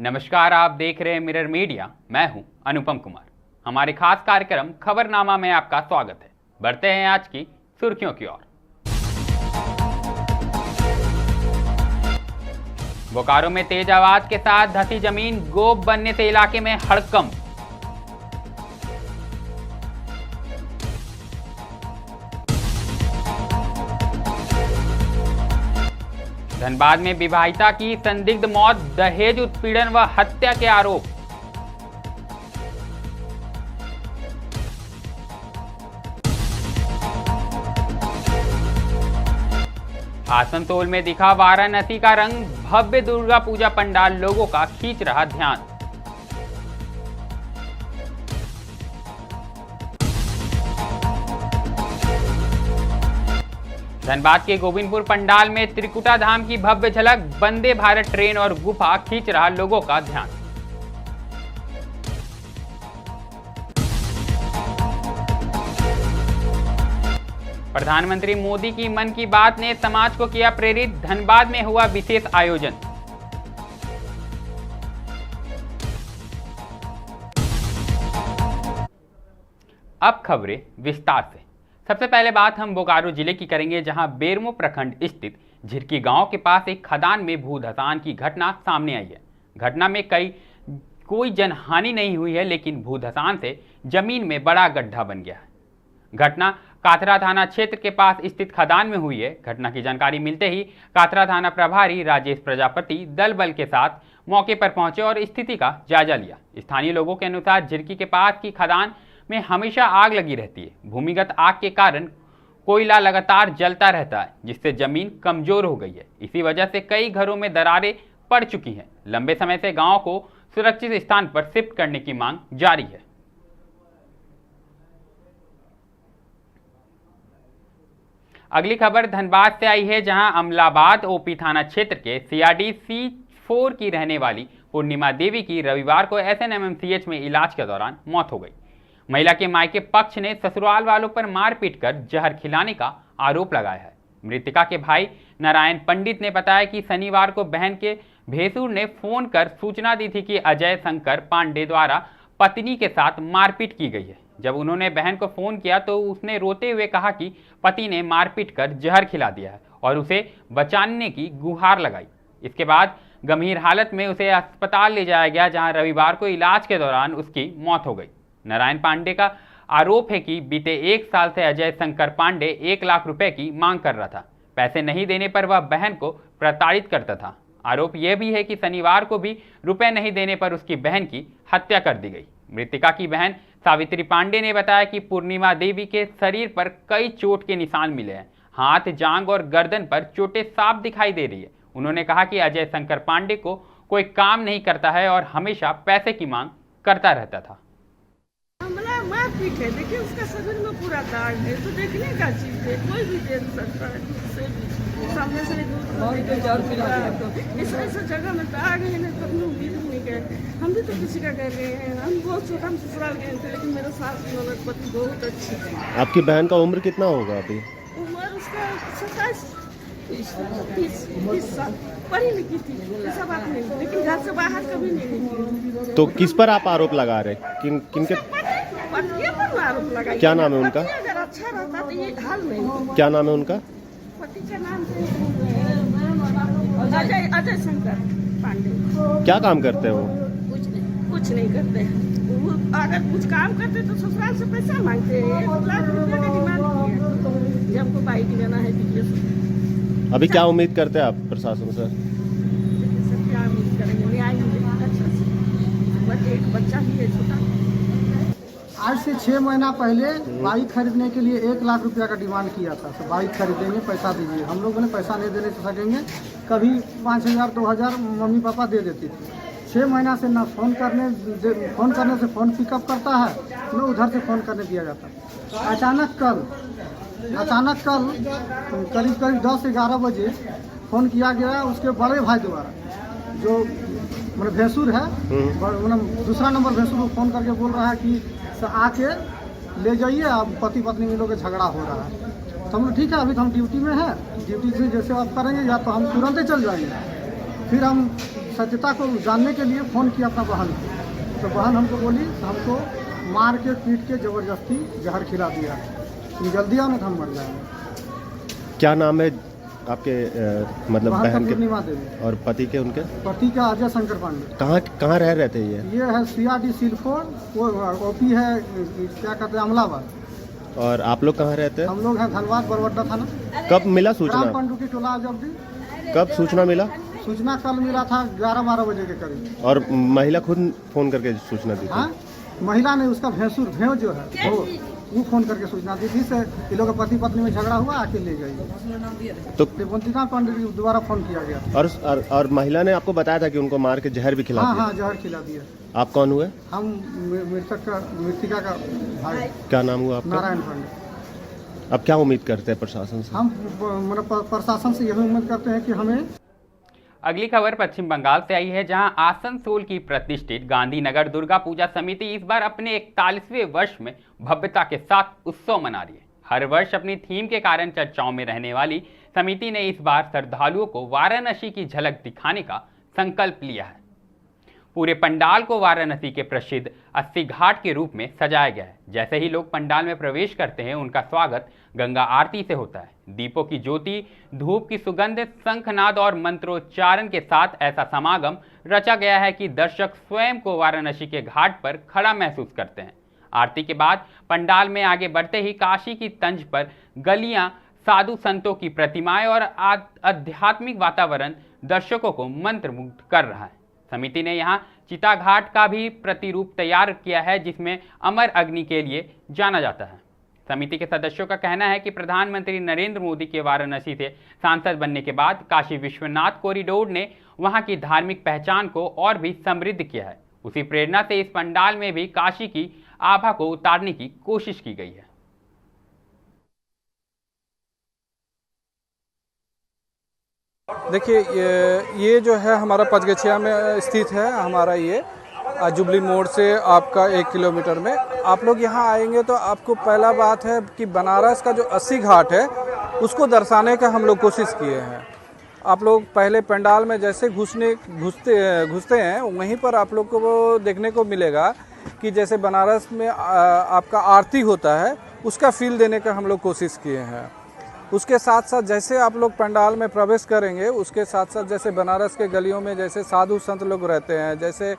नमस्कार, आप देख रहे हैं मिरर मीडिया। मैं हूं अनुपम कुमार। हमारे खास कार्यक्रम खबरनामा में आपका स्वागत है। बढ़ते हैं आज की सुर्खियों की ओर। बोकारो में तेज आवाज के साथ धंसी जमीन, गोब बनने से इलाके में हड़कंप। धनबाद में विवाहिता की संदिग्ध मौत, दहेज उत्पीड़न व हत्या के आरोप। आसनसोल में दिखा वाराणसी का रंग, भव्य दुर्गा पूजा पंडाल लोगों का खींच रहा ध्यान। धनबाद के गोविंदपुर पंडाल में त्रिकुटा धाम की भव्य झलक, वंदे भारत ट्रेन और गुफा खींच रहा लोगों का ध्यान। प्रधानमंत्री मोदी की मन की बात ने समाज को किया प्रेरित, धनबाद में हुआ विशेष आयोजन। अब खबरें विस्तार से। सबसे पहले बात हम बोकारो जिले की करेंगे, जहां बेरमो प्रखंड स्थित झिरकी गांव के पास एक खदान में भूधसान की घटना सामने आई है। घटना में कोई जनहानि नहीं हुई है, लेकिन भूधसान से जमीन में बड़ा गड्ढा बन गया है। घटना काथरा थाना क्षेत्र के पास स्थित खदान में हुई है। घटना की जानकारी मिलते ही काथरा थाना प्रभारी राजेश प्रजापति दल बल के साथ मौके पर पहुंचे और स्थिति का जायजा लिया। स्थानीय लोगों के अनुसार झिरकी के पास की खदान में हमेशा आग लगी रहती है। भूमिगत आग के कारण कोयला लगातार जलता रहता है, जिससे जमीन कमजोर हो गई है। इसी वजह से कई घरों में दरारें पड़ चुकी हैं। लंबे समय से गांव को सुरक्षित स्थान पर शिफ्ट करने की मांग जारी है। अगली खबर धनबाद से आई है, जहां अमलाबाद ओपी थाना क्षेत्र के सीआरडी C4 की रहने वाली पूर्णिमा देवी की रविवार को SNMMCH में इलाज के दौरान मौत हो गई। महिला के मायके पक्ष ने ससुराल वालों पर मारपीट कर जहर खिलाने का आरोप लगाया है। मृतका के भाई नारायण पंडित ने बताया कि शनिवार को बहन के भेसुर ने फोन कर सूचना दी थी कि अजय शंकर पांडे द्वारा पत्नी के साथ मारपीट की गई है। जब उन्होंने बहन को फोन किया तो उसने रोते हुए कहा कि पति ने मारपीट कर जहर खिला दिया है और उसे बचाने की गुहार लगाई। इसके बाद गंभीर हालत में उसे अस्पताल ले जाया गया, जहां रविवार को इलाज के दौरान उसकी मौत हो गई। नारायण पांडे का आरोप है कि बीते 1 साल से अजय शंकर पांडे 1 लाख रुपए की मांग कर रहा था। पैसे नहीं देने पर वह बहन को प्रताड़ित करता था। आरोप यह भी है कि शनिवार को भी रुपए नहीं देने पर उसकी बहन की हत्या कर दी गई। मृतका की बहन सावित्री पांडे ने बताया कि पूर्णिमा देवी के शरीर पर कई चोट के निशान मिले हैं। हाथ, जांघ और गर्दन पर चोटें साफ दिखाई दे रही है। उन्होंने कहा कि अजय शंकर पांडे को कोई काम नहीं करता है और हमेशा पैसे की मांग करता रहता था। मारपीट है, देखिए उसका शरीर में पूरा दाग है, तो देखने का चीज है, कोई भी देख सकता है। सामने से ऐसा जगह में तो आ गए ना, तब उम्मीद नहीं गए। हम भी तो किसी का कर रहे हैं। हम बहुत छोटा, हम ससुराल गए थे, लेकिन मेरा सास ननद पति बहुत अच्छी है। आपकी बहन का उम्र कितना होगा अभी? उम्र उसका 27-30 साल। पढ़ी लिखी थी, ऐसा बात नहीं, लेकिन घर से बाहर कभी नहीं निकली। तो किस पर आप आरोप लगा रहे? किनके? आरोप लगा। क्या नाम है उनका? अगर अच्छा रहता तो ये हाल नहीं। क्या नाम है उनका? पति का नाम अजय शंकर पांडे। क्या काम करते हैं वो? कुछ नहीं करते हैं। वो अगर कुछ काम करते तो ससुराल से पैसा मांगते हैं। 1 लाख रुपया का डिमांड किया। जब हमको बाइक लेना है बिजनेस। अभी क्या उम्मीद करते हैं आप प्रशासन से? सर क्या उम्मीद करेंगे, न्याय मिले अच्छा से। बस एक बच्चा ही है छोटा। आज से 6 महीना पहले बाइक खरीदने के लिए 1 लाख रुपया का डिमांड किया था। तो बाइक खरीदेंगे, पैसा दीजिए। हम लोगों ने पैसा नहीं देने सकेंगे। कभी 5,000 2,000 मम्मी पापा दे देती थी। 6 महीना से ना फोन करने से फोन पिकअप करता है, न उधर से फोन करने दिया जाता। अचानक कल करीब 10-11 बजे फ़ोन किया गया उसके बड़े भाई द्वारा, जो मतलब भैंसुर है, मतलब दूसरा नंबर भैंसुर को फ़ोन करके बोल रहा है कि आके ले जाइए, अब पति पत्नी में लोग झगड़ा हो रहा है। तो हम ठीक है, अभी तो हम ड्यूटी में हैं, ड्यूटी से जैसे आप करेंगे या तो हम तुरंत ही चल जाएंगे। फिर हम सत्यता को जानने के लिए फ़ोन किया अपना बहन को। तो बहन हमको बोली हमको मार के पीट के ज़बरदस्ती जहर खिला दिया, तुम जल्दी आओ ना तो हम मर जाएंगे। क्या नाम है आपके मतलब बहन का बहन के पूर्णिमा देवी और पति के उनके? पति का अजय शंकर पांडे। कहाँ रह रहे थे ये? ये है CRD सीलफोर, वो ओपी है क्या कहते हैं अमलाबाद। और आप लोग कहाँ रहते हैं? हम लोग हैं धनबाद बरवड्डा थाना। कब मिला राम सूचना? पंडू की टोला जब्दी। कब सूचना मिला? सूचना कल मिला था 11-12 बजे के करीब। और महिला खुद फोन करके सूचना दी थी? हाँ, महिला ने उसका भेव जो है वो फोन करके सूचना दी थी से ये लोग पति पत्नी में झगड़ा हुआ, आके ले गई। तो वंतिका पांडे को दोबारा फोन किया गया। और महिला ने आपको बताया था कि उनको मार के जहर भी खिला दिया? हाँ, जहर खिला दिया। आप कौन हुए? हम मृतिका का भाई। क्या नाम हुआ आपका? नारायण पांडे। अब क्या उम्मीद करते हैं प्रशासन से? हम मतलब प्रशासन से यही उम्मीद करते हैं कि हमें। अगली खबर पश्चिम बंगाल से आई है, जहां आसनसोल की प्रतिष्ठित गांधीनगर दुर्गा पूजा समिति इस बार अपने 41वें वर्ष में भव्यता के साथ उत्सव मना रही है। हर वर्ष अपनी थीम के कारण चर्चाओं में रहने वाली समिति ने इस बार श्रद्धालुओं को वाराणसी की झलक दिखाने का संकल्प लिया है। पूरे पंडाल को वाराणसी के प्रसिद्ध 80 घाट के रूप में सजाया गया है। जैसे ही लोग पंडाल में प्रवेश करते हैं, उनका स्वागत गंगा आरती से होता है। दीपों की ज्योति, धूप की सुगंध, शंखनाद और मंत्रोच्चारण के साथ ऐसा समागम रचा गया है कि दर्शक स्वयं को वाराणसी के घाट पर खड़ा महसूस करते हैं। आरती के बाद पंडाल में आगे बढ़ते ही काशी की तंज पर गलियां, साधु संतों की प्रतिमाएं और आध्यात्मिक वातावरण दर्शकों को मंत्रमुग्ध कर रहा है। समिति ने यहां चिता घाट का भी प्रतिरूप तैयार किया है, जिसमें अमर अग्नि के लिए जाना जाता है। समिति के सदस्यों का कहना है कि प्रधानमंत्री नरेंद्र मोदी के वाराणसी से सांसद बनने के बाद काशी विश्वनाथ कॉरिडोर ने वहां की धार्मिक पहचान को और भी समृद्ध किया है। उसी प्रेरणा से इस पंडाल में भी काशी की आभा को उतारने की कोशिश की गई है। देखिए, ये जो है हमारा पचगछिया में स्थित है। हमारा ये जुबली मोड़ से आपका 1 किलोमीटर में आप लोग यहाँ आएंगे तो आपको पहला बात है कि बनारस का जो 80 घाट है उसको दर्शाने का हम लोग कोशिश किए हैं। आप लोग पहले पंडाल में जैसे घुसते हैं वहीं पर आप लोग को वो देखने को मिलेगा कि जैसे बनारस में आपका आरती होता है उसका फील देने का हम लोग कोशिश किए हैं। उसके साथ साथ जैसे आप लोग पंडाल में प्रवेश करेंगे, उसके साथ साथ जैसे बनारस के गलियों में जैसे साधु संत लोग रहते हैं, जैसे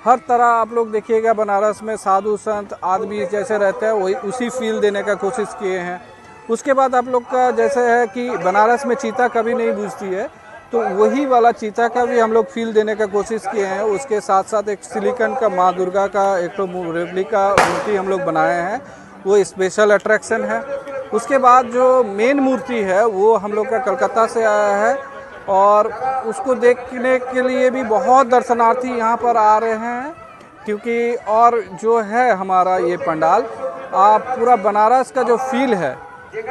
हर तरह आप लोग देखिएगा बनारस में साधु संत आदमी जैसे रहते हैं, वही उसी फील देने का कोशिश किए हैं। उसके बाद आप लोग का जैसे है कि बनारस में चीता कभी नहीं बुझती है, तो वही वाला चीता का भी हम लोग फील देने का कोशिश किए हैं। उसके साथ साथ एक सिलिकॉन का माँ दुर्गा का एक तो रेप्लिका मूर्ति हम लोग बनाए हैं, वो स्पेशल अट्रैक्शन है। उसके बाद जो मेन मूर्ति है वो हम लोग का कलकत्ता से आया है और उसको देखने के लिए भी बहुत दर्शनार्थी यहाँ पर आ रहे हैं, क्योंकि और जो है हमारा ये पंडाल पूरा बनारस का जो फील है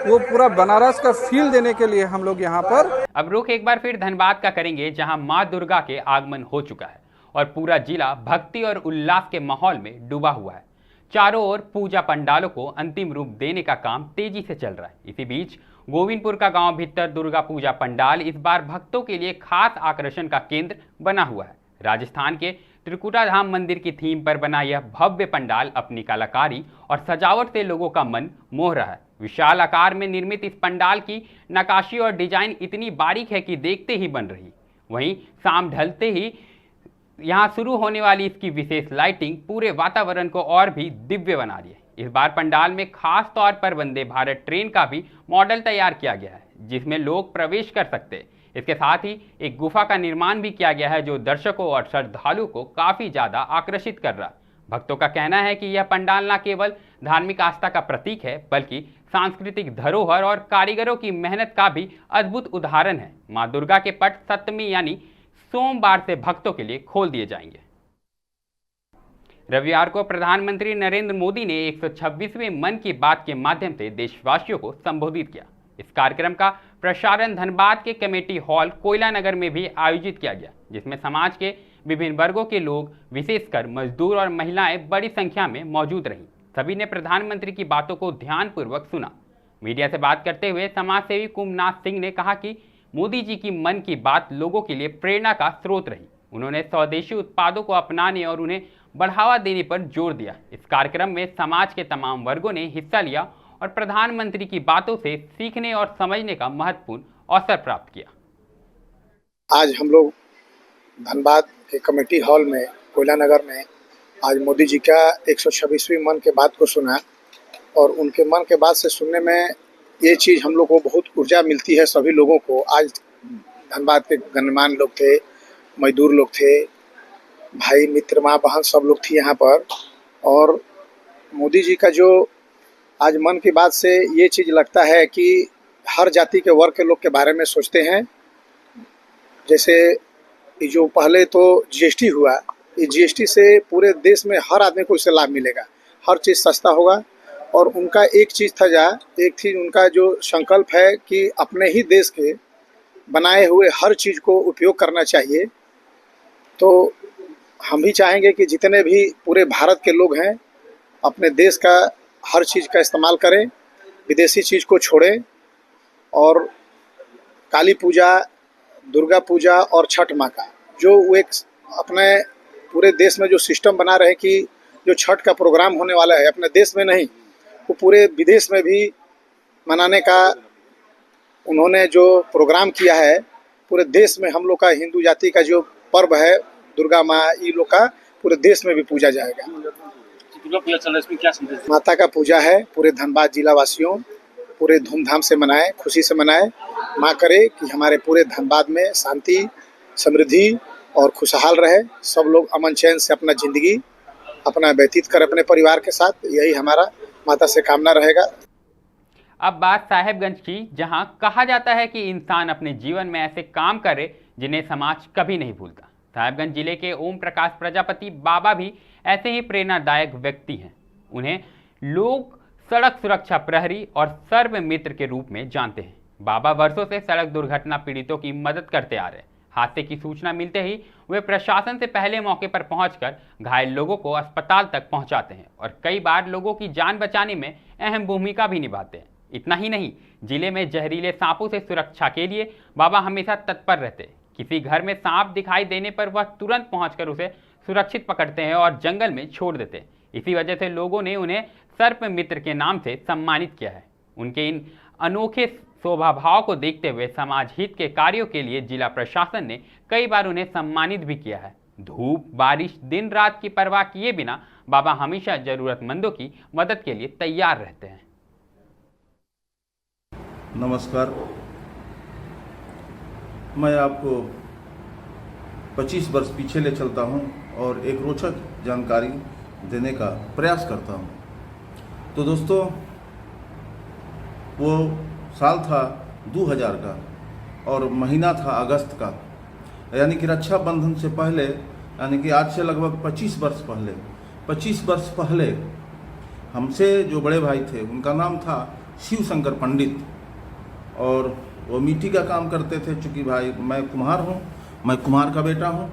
वो पूरा बनारस का फील देने के लिए हम लोग यहाँ पर। अब रुख एक बार फिर धनबाद का करेंगे, जहाँ माँ दुर्गा के आगमन हो चुका है और पूरा जिला भक्ति और उल्लास के माहौल में डूबा हुआ है। चारों ओर पूजा पंडालों को अंतिम रूप देने का काम तेजी से चल रहा है। इसी बीच गोविंदपुर का गांव भीतर दुर्गा पूजा पंडाल इस बार भक्तों के लिए खास आकर्षण का केंद्र बना हुआ है। राजस्थान के त्रिकुटा धाम मंदिर की थीम पर बना यह भव्य पंडाल अपनी कलाकारी और सजावट से लोगों का मन मोह रहा है। विशाल आकार में निर्मित इस पंडाल की नक्काशी और डिजाइन इतनी बारीक है कि देखते ही बन रही। वहीं शाम ढलते ही यहाँ शुरू होने वाली इसकी विशेष लाइटिंग पूरे वातावरण को और भी दिव्य बना रही है। इस बार पंडाल में खास तौर पर वंदे भारत ट्रेन का भी मॉडल तैयार किया गया है, जिसमें लोग प्रवेश कर सकते हैं। इसके साथ ही एक गुफा का निर्माण भी किया गया है, जो दर्शकों और श्रद्धालुओं को काफी ज्यादा आकर्षित कर रहा है। भक्तों का कहना है कि यह पंडाल न केवल धार्मिक आस्था का प्रतीक है, बल्कि सांस्कृतिक धरोहर और कारीगरों की मेहनत का भी अद्भुत उदाहरण है। माँ दुर्गा के पट सप्तमी यानी सोमवार से भक्तों के लिए खोल दिए जाएंगे। रविवार को प्रधानमंत्री नरेंद्र मोदी ने 126वें मन की बात के माध्यम से देशवासियों को संबोधित किया। इस कार्यक्रम का प्रसारण धनबाद के कमेटी हॉल कोयला नगर में भी आयोजित किया गया, जिसमें समाज के विभिन्न वर्गों के लोग, विशेषकर मजदूर और महिलाएं बड़ी संख्या में मौजूद रहीं। सभी ने प्रधानमंत्री की बातों को ध्यानपूर्वक सुना। मीडिया से बात करते हुए समाजसेवी कुमनाथ सिंह ने कहा कि मोदी जी की मन की बात लोगों के लिए प्रेरणा का स्रोत रही। उन्होंने स्वदेशी उत्पादों को अपनाने और उन्हें बढ़ावा देने पर जोर दिया। इस कार्यक्रम में समाज के तमाम वर्गों ने हिस्सा लिया और प्रधानमंत्री की बातों से सीखने और समझने का महत्वपूर्ण अवसर प्राप्त किया। आज हम लोग धनबाद के कमेटी हॉल में कोयला नगर में आज मोदी जी का 126वीं मन की बात को सुना और उनके मन के बात से सुनने में ये चीज़ हम लोग को बहुत ऊर्जा मिलती है। सभी लोगों को आज धनबाद के गणमान्य लोग थे, मजदूर लोग थे, भाई मित्र माँ बहन सब लोग थी यहाँ पर। और मोदी जी का जो आज मन की बात से ये चीज़ लगता है कि हर जाति के वर्ग के लोग के बारे में सोचते हैं। जैसे जो पहले तो जीएसटी हुआ, ये जीएसटी से पूरे देश में हर आदमी को इससे लाभ मिलेगा, हर चीज़ सस्ता होगा। और उनका एक चीज़ थी उनका जो संकल्प है कि अपने ही देश के बनाए हुए हर चीज़ को उपयोग करना चाहिए। तो हम भी चाहेंगे कि जितने भी पूरे भारत के लोग हैं अपने देश का हर चीज़ का इस्तेमाल करें, विदेशी चीज़ को छोड़ें। और काली पूजा, दुर्गा पूजा और छठ माँ का जो वो एक अपने पूरे देश में जो सिस्टम बना रहे कि जो छठ का प्रोग्राम होने वाला है अपने देश में नहीं, वो पूरे विदेश में भी मनाने का उन्होंने जो प्रोग्राम किया है। पूरे देश में हम लोग का हिंदू जाति का जो पर्व है दुर्गा माँ, ये लोग का पूरे देश में भी पूजा जाएगा। दुर्गा पूजा चल रहा है, इसमें क्या संदेश? माता का पूजा है, पूरे धनबाद जिला वासियों पूरे धूमधाम से मनाएं, खुशी से मनाएं। माँ करे कि हमारे पूरे धनबाद में शांति, समृद्धि और खुशहाल रहे, सब लोग अमन चैन से अपना ज़िंदगी अपना व्यतीत कर अपने परिवार के साथ, यही हमारा माता से कामना रहेगा। अब बात साहेबगंज की, जहां कहा जाता है कि इंसान अपने जीवन में ऐसे काम करे जिन्हें समाज कभी नहीं भूलता। साहेबगंज जिले के ओम प्रकाश प्रजापति बाबा भी ऐसे ही प्रेरणादायक व्यक्ति हैं। उन्हें लोग सड़क सुरक्षा प्रहरी और सर्व मित्र के रूप में जानते हैं। बाबा वर्षों से सड़क दुर्घटना पीड़ितों की मदद करते आ रहे हैं। हादसे की सूचना मिलते ही वे प्रशासन से पहले मौके पर पहुंचकर घायल लोगों को अस्पताल तक पहुंचाते हैं और कई बार लोगों की जान बचाने में अहम भूमिका भी निभाते हैं। इतना ही नहीं, जिले में जहरीले सांपों से सुरक्षा के लिए बाबा हमेशा तत्पर रहते। किसी घर में सांप दिखाई देने पर वह तुरंत पहुंचकर उसे सुरक्षित पकड़ते हैं और जंगल में छोड़ देते हैं। इसी वजह से लोगों ने उन्हें सर्प मित्र के नाम से सम्मानित किया है। उनके इन अनोखे स्वभाव को देखते हुए समाज हित के कार्यों के लिए जिला प्रशासन ने कई बार उन्हें सम्मानित भी किया है। धूप, बारिश, दिन रात की परवाह किए बिना बाबा हमेशा जरूरतमंदों की मदद के लिए तैयार रहते हैं। नमस्कार, मैं आपको 25 वर्ष पीछे ले चलता हूं और एक रोचक जानकारी देने का प्रयास करता हूं। तो दोस्तों, वो साल था 2000 का और महीना था अगस्त का, यानी कि रक्षाबंधन से पहले, यानी कि आज से लगभग 25 वर्ष पहले हमसे जो बड़े भाई थे उनका नाम था शिव शंकर पंडित और वो मिट्टी का काम करते थे। चूँकि भाई मैं कुम्हार हूँ, मैं कुम्हार का बेटा हूँ,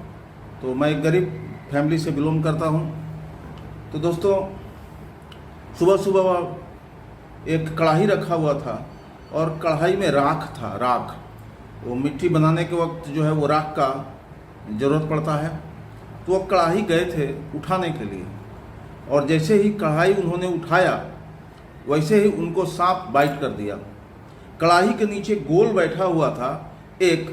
तो मैं एक गरीब फैमिली से बिलोंग करता हूँ। तो दोस्तों, सुबह सुबह एक कढ़ाई रखा हुआ था और कढ़ाई में राख था, राख। वो मिट्टी बनाने के वक्त जो है वो राख का ज़रूरत पड़ता है। तो वो कढ़ाई गए थे उठाने के लिए और जैसे ही कढ़ाई उन्होंने उठाया वैसे ही उनको सांप बाइट कर दिया। कढ़ाई के नीचे गोल बैठा हुआ था एक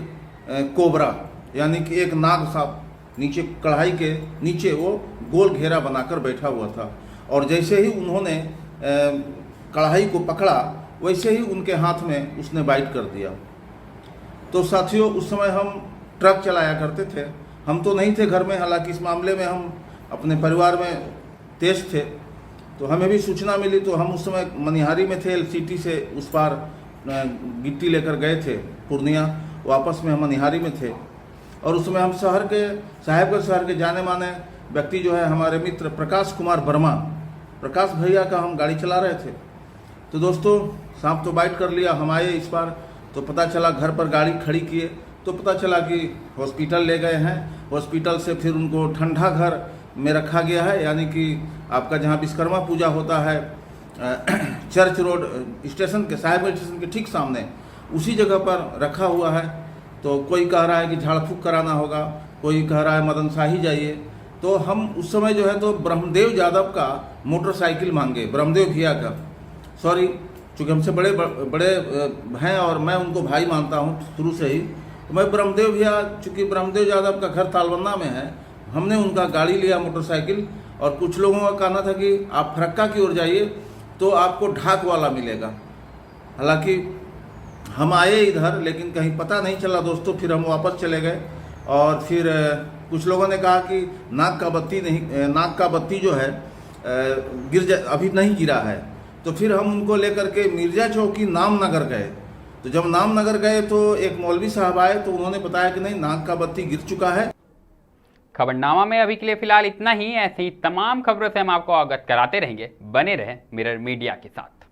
कोबरा, यानी कि एक नाग सांप नीचे कढ़ाई के नीचे वो गोल घेरा बनाकर बैठा हुआ था। और जैसे ही उन्होंने कढ़ाई को पकड़ा वैसे ही उनके हाथ में उसने बाइट कर दिया। तो साथियों, उस समय हम ट्रक चलाया करते थे, हम तो नहीं थे घर में, हालांकि इस मामले में हम अपने परिवार में तेज थे। तो हमें भी सूचना मिली तो हम उस समय मनिहारी में थे, एलसीटी से उस पार गिट्टी लेकर गए थे पूर्णिया, वापस में हम मनिहारी में थे। और उस समय हम साहेबगंज शहर के जाने माने व्यक्ति जो है हमारे मित्र प्रकाश कुमार वर्मा, प्रकाश भैया का हम गाड़ी चला रहे थे। तो दोस्तों, सांप तो बाइट कर लिया। हम आए इस बार तो पता चला, घर पर गाड़ी खड़ी किए तो पता चला कि हॉस्पिटल ले गए हैं। हॉस्पिटल से फिर उनको ठंडा घर में रखा गया है, यानी कि आपका जहाँ विश्वकर्मा पूजा होता है चर्च रोड स्टेशन के, साहेबगंज स्टेशन के ठीक सामने, उसी जगह पर रखा हुआ है। तो कोई कह रहा है कि झाड़ फूँक कराना होगा, कोई कह रहा है मदन शाही जाइए। तो हम उस समय जो है तो ब्रह्मदेव यादव का मोटरसाइकिल मांगे, ब्रह्मदेव भैया का, सॉरी, चूँकि हमसे बड़े बड़े हैं और मैं उनको भाई मानता हूँ शुरू से ही। तो मैं ब्रह्मदेव भैया, चूँकि ब्रह्मदेव यादव का घर तालबन्ना में है, हमने उनका गाड़ी लिया मोटरसाइकिल। और कुछ लोगों का कहना था कि आप फरक्का की ओर जाइए तो आपको ढाक वाला मिलेगा। हालांकि हम आए इधर, लेकिन कहीं पता नहीं चला दोस्तों, फिर हम वापस चले गए। और फिर कुछ लोगों ने कहा कि नाक का बत्ती जो है अभी नहीं गिरा है। तो फिर हम उनको लेकर के मिर्जा चौकी नामनगर गए। तो जब नामनगर गए तो एक मौलवी साहब आए, तो उन्होंने बताया कि नहीं, नाक का बत्ती गिर चुका है। खबरनामा में अभी के लिए फिलहाल इतना ही। ऐसी तमाम खबरों से हम आपको अवगत कराते रहेंगे। बने रहें मिरर मीडिया के साथ।